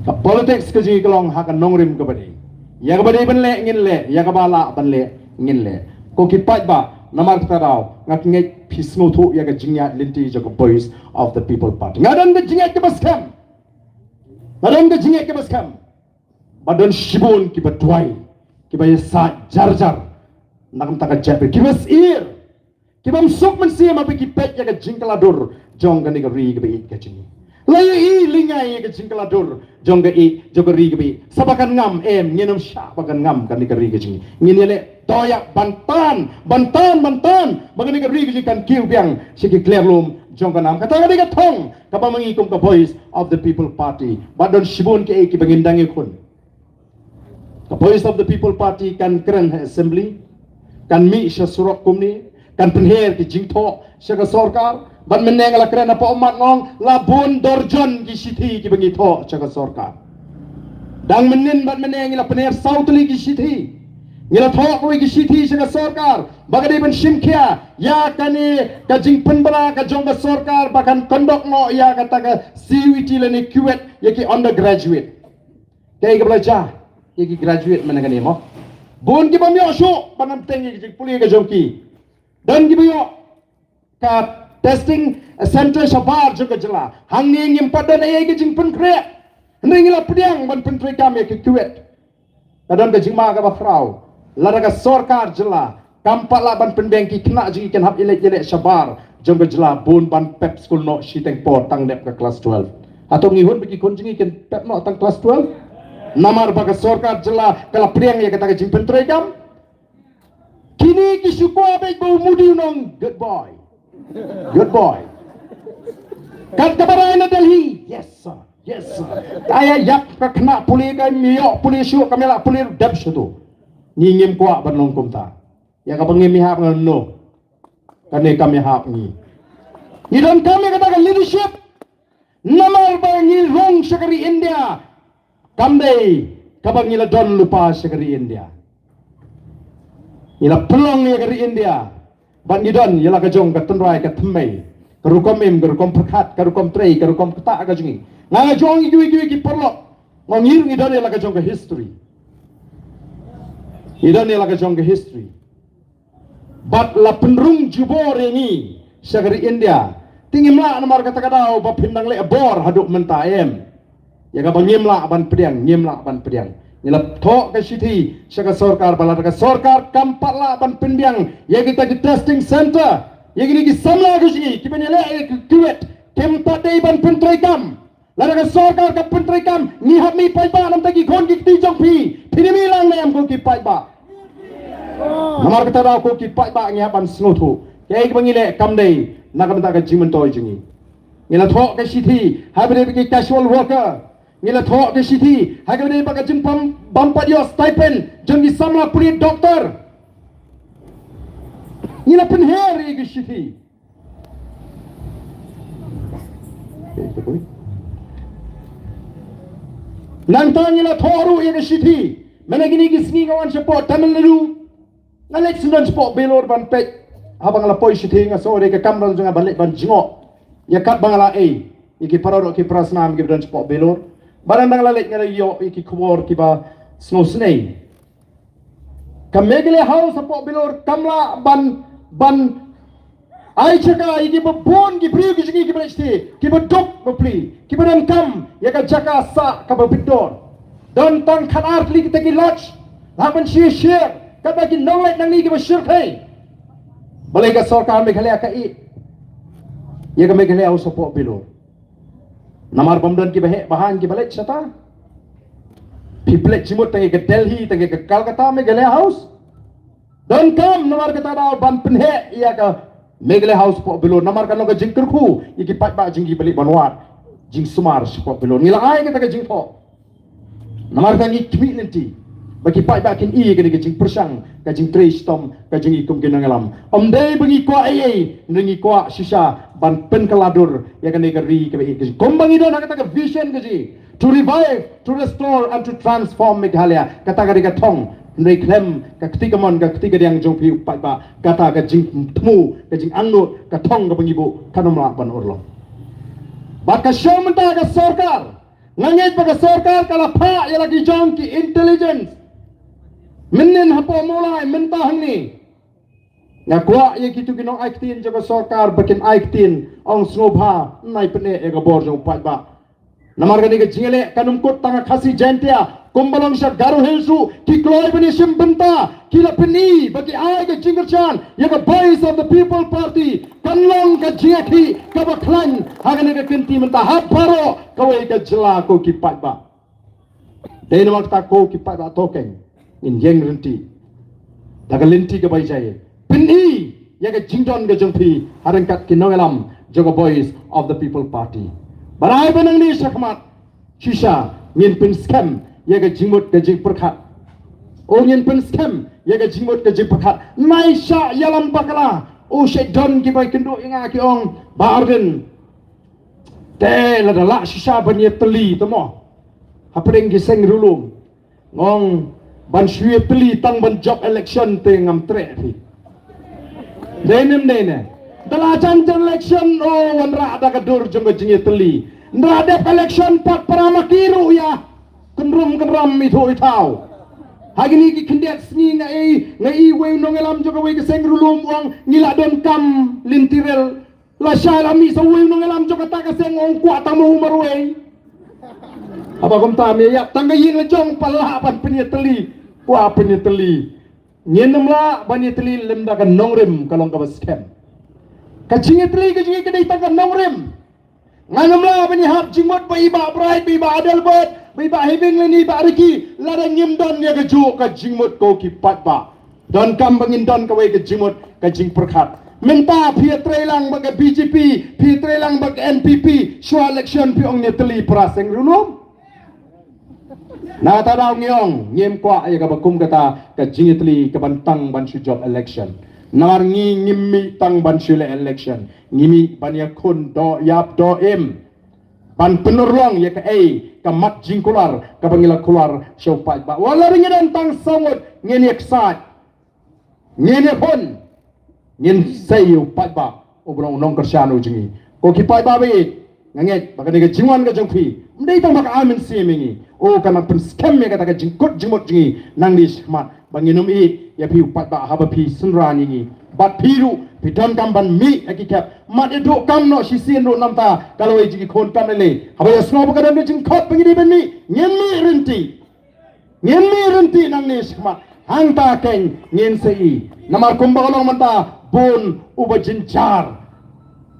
ka politics kejingi kelong hakan nongrim kabade ya kabade banle ngile ya kabala banle ngile ko kipat ba namar tadau ngakngai pismo thu ya ga jingya linti jago boys of the people party ngadan ga jingya ke baskam badan shibun ki batwai ki bay sa jar nakam taka jabe ki bas ir ki bam sok man sia ma ki pet ya ga jingkaladur jong ga ni ga ri ga be ga jingi layu i lingai ya ga jingkaladur jong ga i jogo ri ga be sabakan ngam ngenom sha bakan ngam kan ni ga ri ga jingi nginele toyak bantan bagani ka rigi kan kiu biang siki clear lum jong kanam kata ga diga thong ka bamangi kum ka voice of the people party badon shibun ke ki bangindangi kun ka voice of the people party kan keren assembly kan mi sha surok kumni kan penher ki jingtho sha ka sarkar ban meneng la keren apa umat ngong labun dorjon ki sithi ki bangi tho sha ka sarkar dang menin ban meneng la penher sautli ki sithi ngila thok wi ki sithi sa sarkar bagadi ban simkhia ya kani ka jingpen bala ka jong sarkar bakan kondok no ya kata ka CUT leni kuwet yaki undergraduate kay ka belajar yaki graduate mana kani mo bon ki bamyo sho banam tengi ki puli ka jongki dan ki byo ka testing center sabar juga jela hangni ngim padan ay ki jingpen kre ngila pediang ban pentri kami ki kuwet kadang ka jingma ka ba frau laraga sarkar jela kampak laban pendengki kena jingi kan hap ilek sabar jongga jela bun ban pep school no shiteng po tang dep ke kelas 12 atau ngihun bagi kun jingi kan pep no tang kelas 12 namar baga sarkar jela kala priang ya kata jing pentregam kini ki syukur baik bau mudi nong good boy Kat kabaran na Delhi. Yes sir. Yes sir. Kaya yak ka kena puli ka miyok puli syuk kami la puli dab syutu. Ngingim kuak banong kumta. Ya ka pangim mihap ngan no. Kani kami hap ni. Ni dan kami katakan leadership. Namar ba ni rong syakari India. Kamdei kabang nila don lupa syakari India. Nila pelong ya kari India. Ban ni don yala ka jong ka tenrai ka thmei. Karukom im karukom perkat karukom trei karukom kata ka jungi. Nga jong idu ki perlok. Ngir ni don yala ka jong ka history. Ni don yala ka jong ka history. Bat la penrung jubor ini syakari India. Tingimla namar kata kadau ba pindang le bor haduk mentaem. Ya ka bangimla ban pediang ngimla ban pediang. Nila thok ka sithi syaka sarkar bala ka sarkar kampatla ban pindiang ya kita di testing center ya gini ki samla ka sini ki benele kuwet kem tadei ban pentrikam lara ka sarkar ka pentrikam ni hab mi pai ba nam tagi khon ki ti jong pi phini lang nam ko ki pai ba namar kata da ko ki pai ba nya ban snothu ya ki bangile kamdei nakam ta ka jimen toy jungi nila thok ka sithi habre ki casual worker Nila thok ke sithi haga ni baka jing bampa dia stipend jeng di samla puri doktor nila penheri ke sithi nantang nila thoru ye ke sithi mana gini ki sngi ngawan support Tamil Nadu ngalek sundan support belor ban pek habang la poi sithi nga sore ke kamral jang balik ban jingok ya kat bangala iki parado ki prasnam ki dan support belor barang lalek ngala yo iki kuwar kiba snow snake kamegele house apo bilor kamla ban ai chaka iki babon ki priu ki sigi ki bresti ki badok bapli ki badan kam ya ka jaka sa ka babidor don tang khanar kli ki lodge laban share ka bagi nolek nang ni ki bashir thai balai ka sarkar megale ka i ya ka megale house apo bilor Namar bamdan ki bahan ki balik syata. Piplet jimut tangi ke Delhi, tangi ke Calcutta, Megale House. Don't come, namar kata dah ban penhe, iya ke Megale House po below. Namar kan lo ke jing kerku, iki pat ba jing ki balik banwat, jing sumar po below. Nila ay kita ke jing po. Namar kan i kimi nanti. Bagi pat ba kin i ke jing persang, ke jing trace tom, ke jing ikum kinangalam. Day bengi ko ay, nengi ko sisa. Ban pen keladur ya kan negeri ke kombang itu nak kata vision ke to revive, to restore and to transform Meghalaya kata ke thong reclaim ke ketiga mon ke ketiga yang jong pi upai ba kata ke jing temu ke jing angut ke thong ke pengibu kanomla ban urlo baka show menta ke sarkar ngangit baka sarkar kala pha ya lagi jong ki intelligence menen hapo mulai menta hangni nga kwa ye kitu kinong aiktin jaga sarkar bakin aiktin ong snobha nai pene ega bor jong pat ba namar gani ke jingele kanum kot tanga khasi jantia kumbalong sha garu hilsu ki kloi bani simbenta kila peni bagi ai ke jingerchan ye ga voice of the people party kanlong ka jiaki ka baklan hagane ke kinti menta haparo kawai ke jela ko ki pat ba dei namak ta ko ki pat ba tokeng in yeng renti daga linti ke bai jai Pini ya ke jingdon ke jengpi harangkat kinongelam jaga voice of the people party. Barai benang ni syakmat shisha ngin pin scam ya ke jingmut ke jing perkat. O ngin pin scam ya ke jingmut ke jing perkat. Naisha yalam bakala o syedon ki bai kendo inga ki ong barden. Te la la shisha banye teli tomo. Hapring ki seng rulung. Ngong ban syue teli tang ban job election te ngam tre fi. Denem dene dalajan election oh wanra ada kadur jenggo jengi teli ndra ada election pat parama kiru ya kenrum itu itau hagini ki kendiat sni ngai we nongelam jogo we keseng rulum uang ngila don kam lintirel la shalami so we nongelam jogo ta keseng ong kwa tamu marwe apa kom tam ya tangga yin jong pala pan penyeteli wa penyeteli nyenamla bani teli lemda kan nongrem kalong ka scam kacing teli kacing kedai tak nongrem nganamla bani hap jingmot ba iba bright ba adal bot ba hibing leni ba riki ladang nyimdon ya keju ka jingmot ko ki pat ba don kam bangin don ka we ke jingmot ka jing perkhat Minta pia trelang baga BJP, pia trelang baga NPP, shua election pi ong neteli praseng runom. Na tadaw ngiyong, ngiem kwa ay kabakum kata ka jingitli kabantang bansu job election. Nar ngimi tang bansu election. Ngimi banya kun do yap do im. Ban penurlang ya ka ay kamat jingkular kabangila kular syaupai ba. Wala ringi dan tang sawot ngeni eksat. Ngeni pun ngin sayu pai ba obrong nong kersyano jingi. Ko ki pai ba be nganget baka ni jingwan ka jongpi. Mdai tang baka amin simingi. O kana pen scam ya kata ka jingkut jimot jingi nang di smat banginum i ya pi pai ba haba pi sunrani ngi. Bat piru pidan kamban mi akikap mat edo kam no sisien do namta kalau e jigi kon kam le haba ya snob ka dan jingkot bangini ben mi ngin mi renti nang ni smat hang ta keng ngin sei namar kumbagalong manta bon uba jincar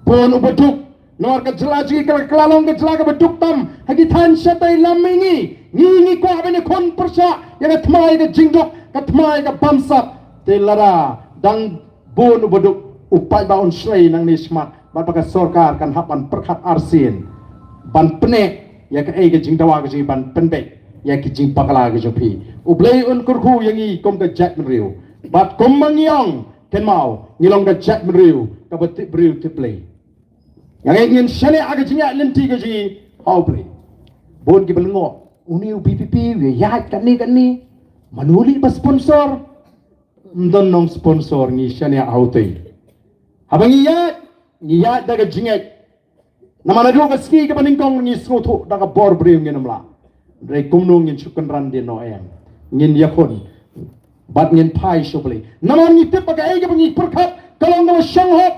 bon uba duk nomor kejelaji kelalong kejelaga beduk tam hagi tan syatai lamingi ngingi ko abene kon persya yang atmai ke jingjok katmai ke bamsap telara dang bon uba duk upai baun slay nang nismat bapaka sorkar kan hapan perkat arsin ban penek ya ke ke jingdawa ke ban penbek ya ke jing pakala ke jopi ublei un kurku yang i kom ke jat meriu bat kom mangyong ken mau ngilong ke jat meriu ka betik meriu te play yang ingin syane aga jinga lenti ke ji how play bon ki belengo uni UPPP we yat kan ni manuli ba sponsor ndon nong sponsor ni syane autai habang iyat daga jingat namana do gaski ke paningkong ni sroto daga bor meriu ngenamla Dre kumnung ngin syukan randi no em ngin yakon bat ngin pai shobli naman ni tip pakai ke pangi perkat kalau ngau shanghok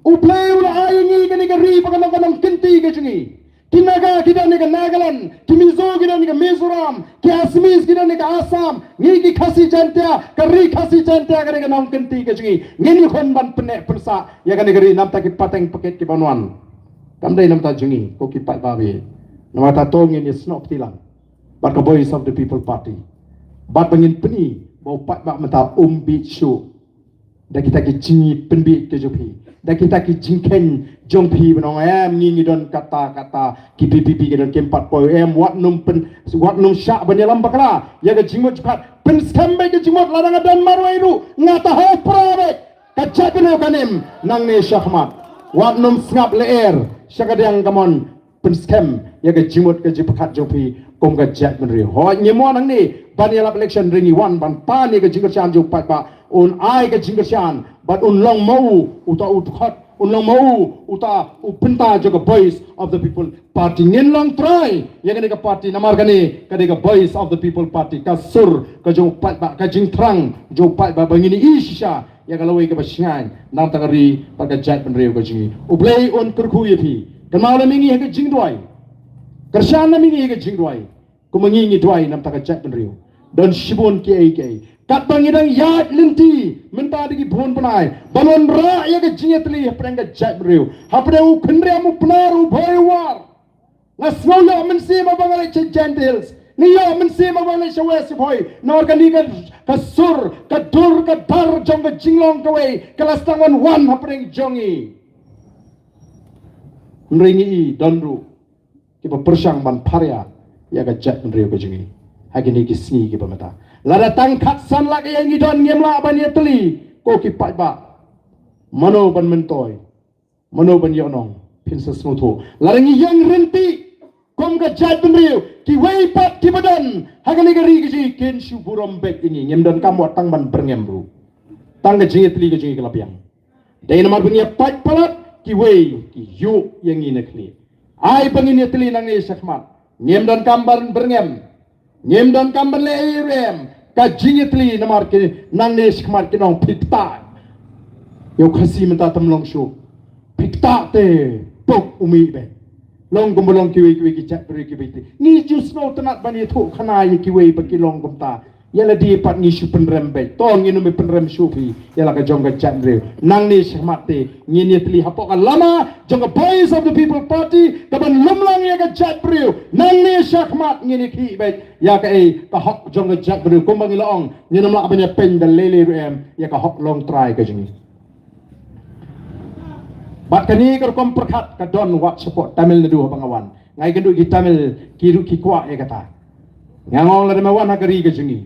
uplay ula ayi ngi ke ni ri pakai nang kinti ke jingi kinaga kita ni ke Nagaland kimizo kita ni ke Mizoram ki Assamese kita ni ke Assam ngi ki khasi jantia ke ri khasi jantia ke ni ke nang kinti ke jingi ngin khon ban penek persa ya ke ni ke ri nam ta ki pateng paket ki banwan kamdai nam ta jingi ko ki pat babe Namata tongin is not tilang, but the voice of the people party. But pengin peni bau pat mak mata umbi show. Dah kita ki jingi penbi ke jopi. Dah kita ki jingken jongpi benong ngi don kata ki PPP ke don kempat poi wat num syak benyalam bakala. Ya ke jingmot cepat pen skambe ke jingmot ladang dan marwairu ngata ho prabe. Kacak beno kanem nang ne syahmat. Wat num ngap leer syakadang kamon pen scam ya ke jimut ke jipakat jopi kom ke jat menri ho nyemo nang ni ban yalap election ringi wan ban pa ni ke jingkersian jo pat ba un ai ke jingkersian but un long mau uta utkhat un long mau uta upenta jo ke voice of the people party ngin long try ya ke party namar kani ke voice of the people party ka sur ke jo pat ba ka jingtrang jo pat ba bangini isha ya kalau ke basyan nam takari pa ke jat menri ke jingi ublei un kurku yepi Kenal mingi hege jingduai, kerjaan mingi hege jingduai, kumengingi duai nam tak jat penriu, dan sibun kiai, kat bangidang yat lenti, minta digi bon penai, balon ra ya ke jingetli haprenga jat penriu, haprenga kendriamu penaru boywar, ngasngau ya mensi mabangalai cendils, ni ya mensi mabangalai syawesi boy, nawarkan diga kasur, kadur, kadar jong ke jinglong kawai, kelastangan wan haprenga jongi. Nringi donru kipa persang ban parya ya ga jat nriu ke jingi hagini ki sngi ki pamata la tangkat san la yang i don ngemla ban ye teli ko ki pat ba mano ban mentoy mano ban yonong pinsa smutu la ringi yang renti kom ga jat nriu ki wei pat ki badan hagini ga ri ki ji ken shu burom bek ini ngem don kam watang ban berngembru tang ga jingi teli ke jingi kelapiang dai namar punya pat palat ki wei ki yu yang ini kli ai pengini teli nang ni syakmat ngem dan kambar berngem ngem dan kambar leirem ka jingi teli namar ki nang ni syakmat ki nong pikta yo khasi menta tamlong shu pikta te pok umi be long gumbolong ki wei ki chat beri ki beti ni jus no tanat bani thu khana ye ki wei baki long gumta yala di pat ni shu penrem be tong inu me penrem shu pi yala ka jong ka chat re nang ni syahmat te ngini tli hapok lama jong ka voice of the people party ka ban lumlang ya ka chat re nang ni syahmat ngini ki be ya ka ka hok jong ka chat re kumbang ilong ni namla ka banya pen dal lele em ya ka hok long try ka jingi Bat kani kerkom perkat kadon wat support Tamil Nadu pangawan. Ngai gendu ki Tamil kiru ki kwa ya kata. Ngangong la mawan hakari ke jingi.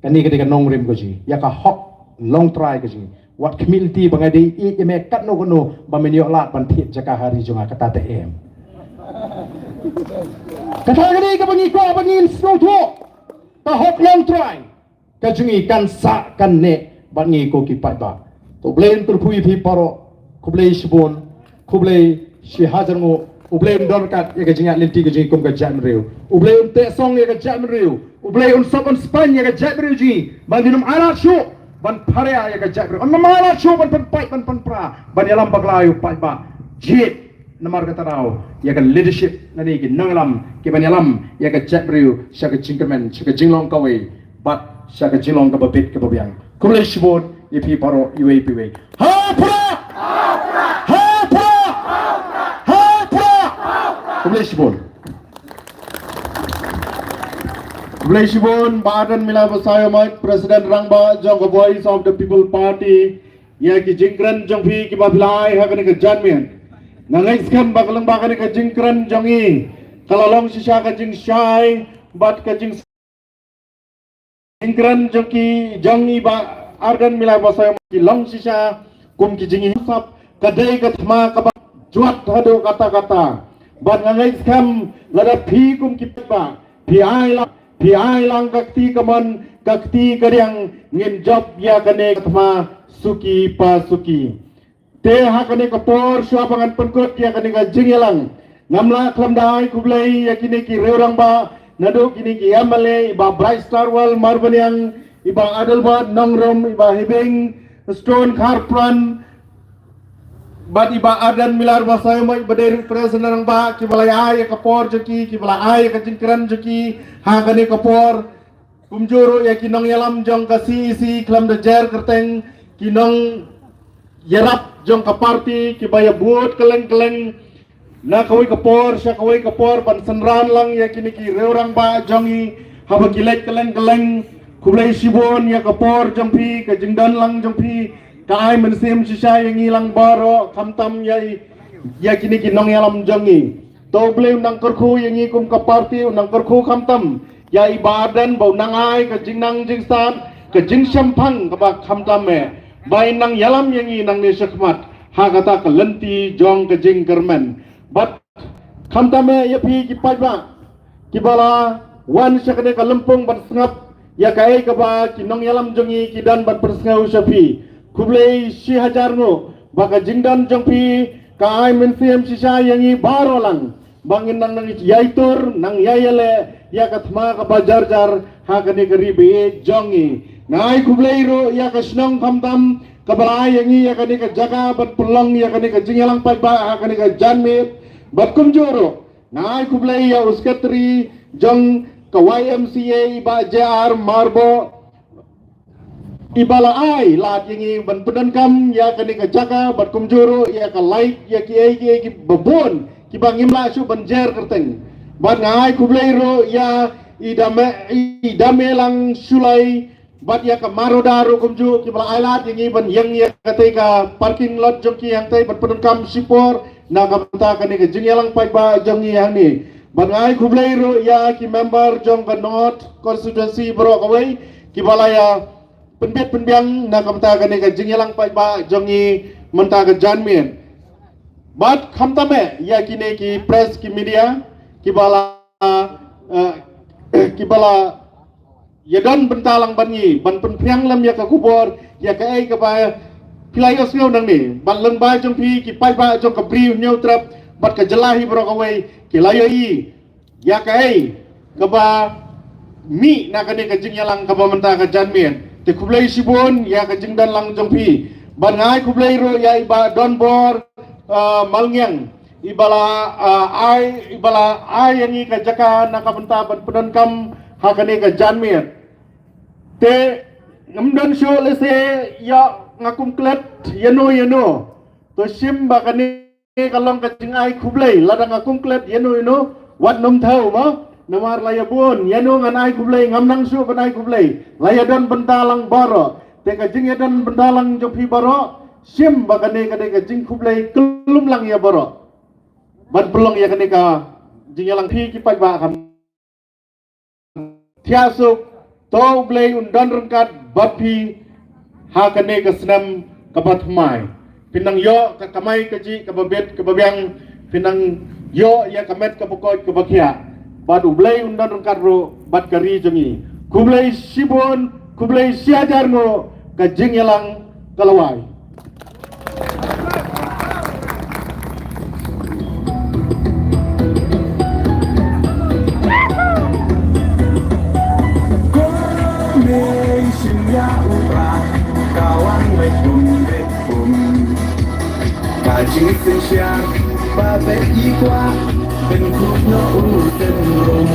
Kani ketika nongrim ko jingi. Ya ka hop long try ke jingi. Wat community bangadi i me kat no kono bamenyo lat ban phit jaka hari jonga kata TM. Kata kani ka bangi ko bangin slow to. Ka hop long try. Ka jingi kan sa kan ne bangi ko ki pai ba. To blame tur phui phi paro. Kublai shibon, kublai shi hajar ngo, ublai dorkat ya kajingat linti kajing kum kajam riu, ublai te song ya kajam riu, ublai sabon span ya kajam riu ji, bandinum alat shu, ban parea ya kajam riu, on alat shu ban pai ban pra, ban yalam baglayu pai ba, jit namar kata rau, ya kan leadership nani ki nangalam ki ban yalam ya kajam riu, sya kajing kemen, sya kajing long kawai, bat sya kajing long kababit kababiang, kublai shibon ipi paro iwe ipi ha pra. Kublai Badan Mila Basayamat President Rangba Jong Voice of the People Party ya ki jingkran jong phi ki bablai ha kan ka janmian nangai skam bakalang bakani ka jingkran jongi kalalong sisa ka jing shai bat ka jing jingkran jongki jongi ba Ardan Mila Basayamat ki long sisa kum ki jingi sap kadai ka thma ka juat hado kata-kata ban ngai skam lada phi kum ki pa phi ai lang kakti kaman kakti karyang ngin job ya kane kathma suki pa suki te ha kane kapor swa pangan penkut ya kane ka jingelang ngamla klamdai kublai ya kini ki reurang ba nado kini ki amale ba bright star wal marbanyang iba adalba nongrom iba hibing stone kharpran bat iba adan milar basay mo ibader president ng ba kibalay ay kapor jeki kibalay ay kajingkran jeki ha kani kapor kumjuro ya kinong yalam jong kasi si klam de jer kerteng kinong yarap jong ka party kibaya buot keleng na kawai kapor siya kawai kapor ban senran lang ya kini ki reurang ba jongi haba kilek keleng kublai sibon ya kapor jongpi kajingdan lang jongpi kai mensim sisa yang hilang baro kamtam ya kini kinong yalam jongi to blame nang kerku yang ikum ka party nang kerku kamtam ya ibadan bau nangai ka jingnang jingsan ka jingsampang ka ba kamtam me bai nang yalam yang i nang ni sekmat ha kata ka lenti jong ka jingkermen bat kamtam me ya pi ki pajba ki bala wan sakane ka lempung bat sengap ya kai ka ba kinong yalam jongi kidan bat persngau sapi kublai si hajar no baka jingdan jongpi kai mensiam sisa yangi baro lang bangin nang yaitur nang yayale ya kathma ka bajar jar ha kani garibe jongi nai kublai ro ya kasnong kamtam kabalai yangi ya kani ka jaga bat pulang ya kani ka jingelang pai ba ha kani ka janmit bat kumjoro nai kublai ya uskatri jong ka YMCA ba JR Marbo ibala ai lat yang ban pedan kam ya kani ka jaga bat kumjuro ya ka light ya ki babon ki bangim la su banjer kerteng bat ngai kublai ro ya idame lang sulai bat ya ka marodaro kumju ki bala ai lat yang ya ka parking lot jongki yang tai bat pedan kam sipor na kamta kani ka jingyalang pai ba jongi yang ni bat ngai kublai ro ya ki member jong ka north constituency bro kawai ki bala ya penbiang na kamta kani ka jingyalang pai ba jongi menta ka janmien bat kamtame ya kini ki press ki media ki bala ya don bentalang bangi ban penpiang lam ya ka kubor ya ka ai ka ba pilayos ngau nang ni ban leng ba jong pi ki pai ba jong ka briu nyau trap bat ka jelahi bro ka wei ki layo i ya ka ai ka ba mi na kani ka jingyalang ka ba menta ka janmien te kublai sibon ya ka jingdan lang jongpi ban ngai kublai ro ya iba donbor malngyang ibala ai yang i ka jaka na ka benta ban pedan kam ha kani ka janmien te ngamdan syo lese ya ngakum klet yano to sim ba kani kalong ka jingai kublai lada ngakum klet yano wat nom thau ma namar laya bun yano nganai kublai ngamnang su banai kublai laya don bentalang baro te ka jing dan bentalang jopi baro sim bagane kane ka jing kublai kelum lang ya boro ban belong ya kane ka jing ya lang phi ki pai ba kam thiasuk to blai undan rangkat bat phi ha kane ka snam ka bat mai pinang yo ka kamai ka ji ka babet ka babyang pinang yo ya kamet ka pokoj ka bakhia bat ublai undan rangkat ro bat kari jongi kublai sibon kublai siajar mo ka jing ya lang kalawai kawan bekum kaji siang babe ikwa ben kuno uten rum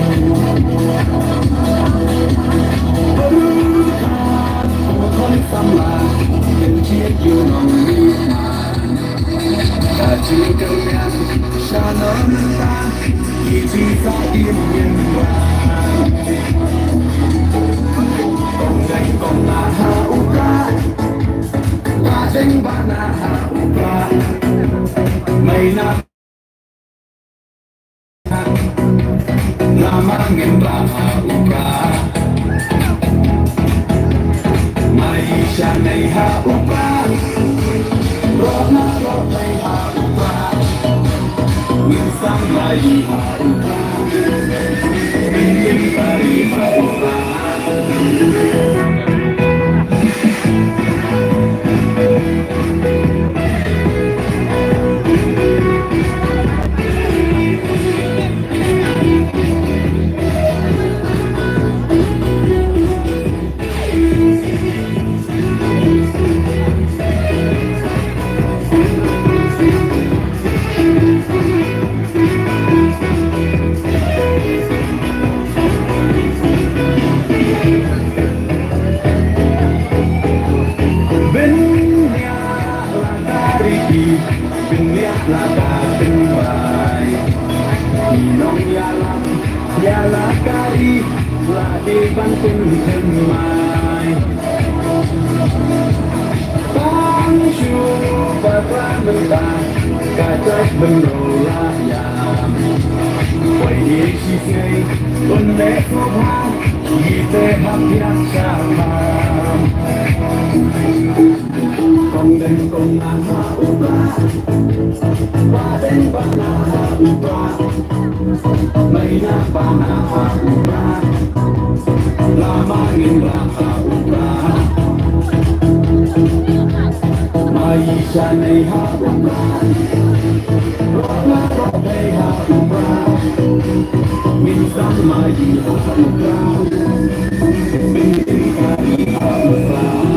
kon sama ben chia yu nong ni kaji kalian shalom ta iji sa im yen wa kong gai kong na ha uka Sing bana uka may na namangin bana uka may siya nay ha uka rona may ha uka minsan may ha uka hindi pa rin ha uka Kari lagi banting kemai Bangsu bakla mentah Kacak bendola yam Wai isi sei Unek sopan Kita hampir sama Kong dan kong nama ubah Baden bana ubah Maina bana ubah Lama ngimbang ubah Maisha nei ha ubah Rola robe ha ubah Minsan mai ha ubah Bintin kari ha ubah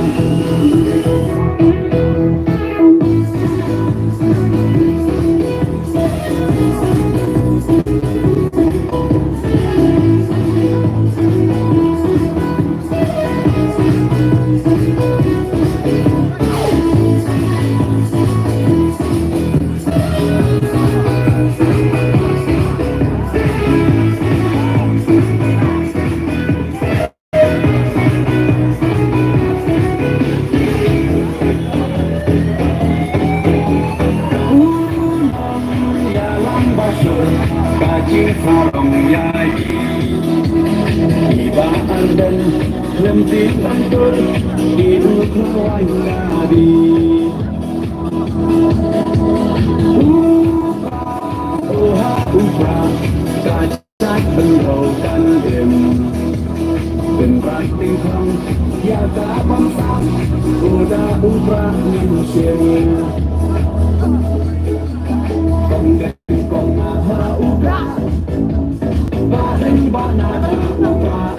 Sarong yai Iba andan Lemtik lantur Hidup lawan nabi Uha uha Kacak bendau kandem Ben tingkong Ya tak bangsa Udah ubah minsin Konggen kong aha ubah Baden bana ubah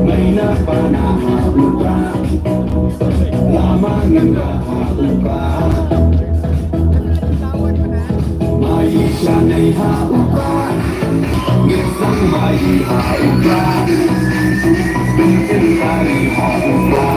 Maina bana ubah Lama ngenda ubah Maisha nei ha ubah Ngisang mai ha ubah Bintin kari ha ubah